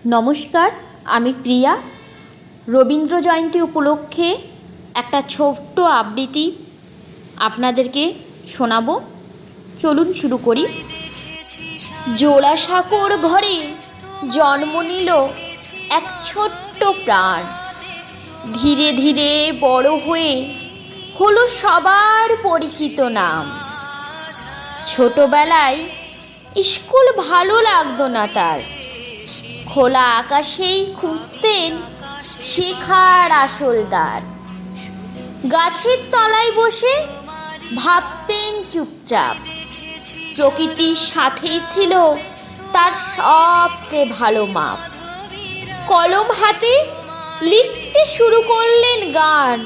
নমস্কার, আমি প্রিয়া। রবীন্দ্র জয়ন্তী উপলক্ষে একটা ছোট্ট আবৃত্তি আপনাদেরকে শোনাবো। চলুন শুরু করি। জোড়াসাঁকোর ঘরে জন্ম নিল এক ছোট্ট প্রাণ, ধীরে ধীরে বড় হয়ে হলো সবার পরিচিত নাম। ছোটবেলায় স্কুল ভালো লাগতো না তার, খোলা আকাশেই খুঁজতেন শেখার আসল দ্বার। গাছের তলায় বসে ভাবতেন চুপচাপ, প্রকৃতির সাথেই ছিল তার সবচেয়ে ভালো মাপ। কলম হাতে লিখতে শুরু করলেন গান,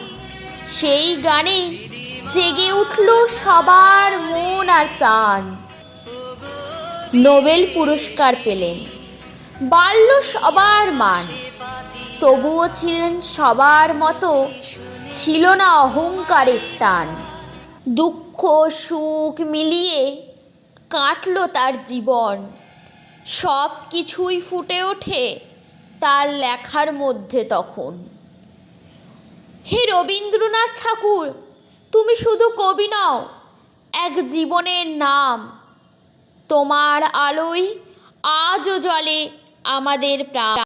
সেই গানে জেগে উঠল সবার মন আর প্রাণ। নোবেল পুরস্কার পেলেন, বাড়ল সবার মান, তবুও ছিলেন সবার মতো, ছিল না অহংকারের টান। দুঃখ সুখ মিলিয়ে কাটল তার জীবন, সব কিছুই ফুটে ওঠে তার লেখার মধ্যে তখন। হে রবীন্দ্রনাথ ঠাকুর, তুমি শুধু কবি নও, এক জীবনের নাম। তোমার আলোয় আজও জ্বলে আমাদের প্রাণ।